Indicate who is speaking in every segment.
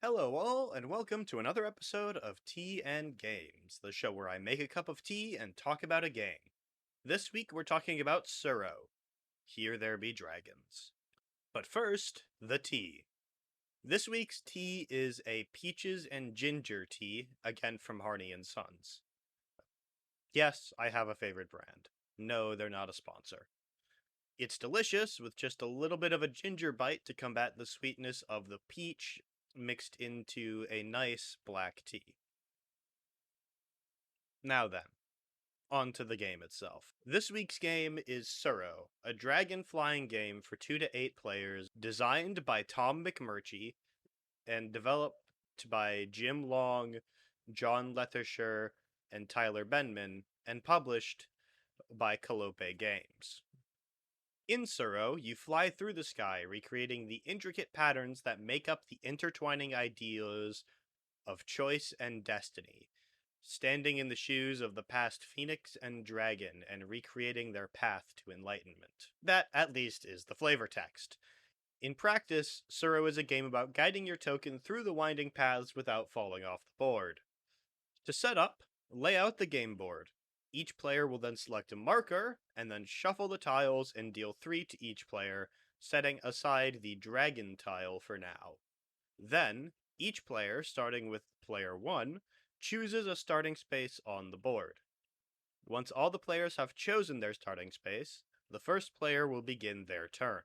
Speaker 1: Hello, all, and welcome to another episode of Tea and Games, the show where I make a cup of tea and talk about a game. This week we're talking about Tsuro. Here There Be Dragons. But first, the tea. This week's tea is a peaches and ginger tea, again from Harney and Sons. Yes, I have a favorite brand. No, they're not a sponsor. It's delicious with just a little bit of a ginger bite to combat the sweetness of the peach mixed into a nice black tea. Now then, on to the game itself. This week's game is Tsuro, a dragon flying game for 2 to 8 players, designed by Tom McMurchie and developed by Jim Long, John Lethershire, and Tyler Benman, and published by Calope Games. In Tsuro, you fly through the sky, recreating the intricate patterns that make up the intertwining ideas of choice and destiny, standing in the shoes of the past phoenix and dragon and recreating their path to enlightenment. That, at least, is the flavor text. In practice, Tsuro is a game about guiding your token through the winding paths without falling off the board. To set up, lay out the game board. Each player will then select a marker, and then shuffle the tiles and deal 3 to each player, setting aside the dragon tile for now. Then, each player, starting with player 1, chooses a starting space on the board. Once all the players have chosen their starting space, the first player will begin their turn.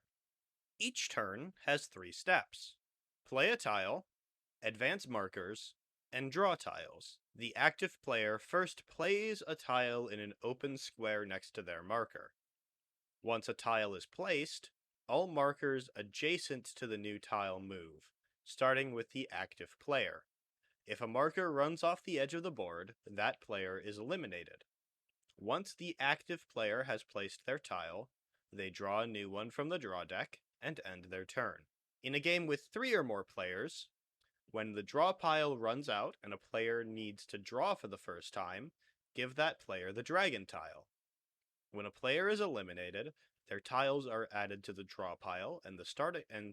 Speaker 1: Each turn has 3 steps. Play a tile, advance markers, and draw tiles. The active player first plays a tile in an open square next to their marker. Once a tile is placed, all markers adjacent to the new tile move, starting with the active player. If a marker runs off the edge of the board, that player is eliminated. Once the active player has placed their tile, they draw a new one from the draw deck and end their turn. In a game with 3 or more players, when the draw pile runs out and a player needs to draw for the first time, give that player the dragon tile. When a player is eliminated, their tiles are added to the draw pile, and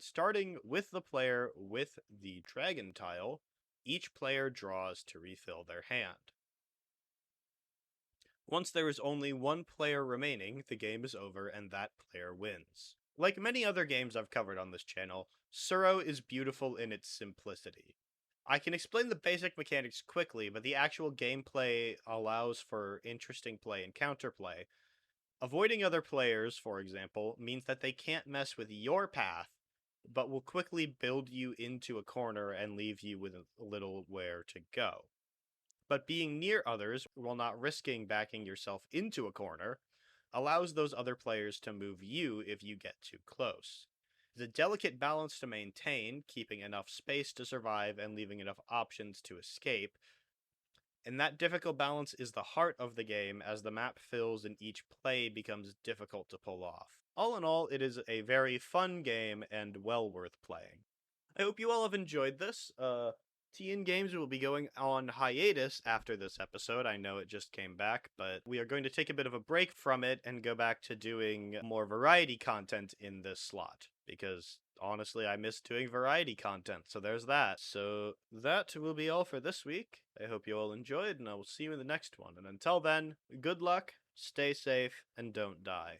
Speaker 1: starting with the player with the dragon tile, each player draws to refill their hand. Once there is only one player remaining, the game is over and that player wins. Like many other games I've covered on this channel, Tsuro is beautiful in its simplicity. I can explain the basic mechanics quickly, but the actual gameplay allows for interesting play and counterplay. Avoiding other players, for example, means that they can't mess with your path, but will quickly build you into a corner and leave you with a little where to go. But being near others, while not risking backing yourself into a corner, allows those other players to move you if you get too close. It's a delicate balance to maintain, keeping enough space to survive and leaving enough options to escape, and that difficult balance is the heart of the game as the map fills and each play becomes difficult to pull off. All in all, it is a very fun game and well worth playing. I hope you all have enjoyed this. TN Games will be going on hiatus after this episode. I know it just came back, but we are going to take a bit of a break from it and go back to doing more variety content in this slot. Because honestly, I miss doing variety content, so there's that. So that will be all for this week. I hope you all enjoyed, and I will see you in the next one. And until then, good luck, stay safe, and don't die.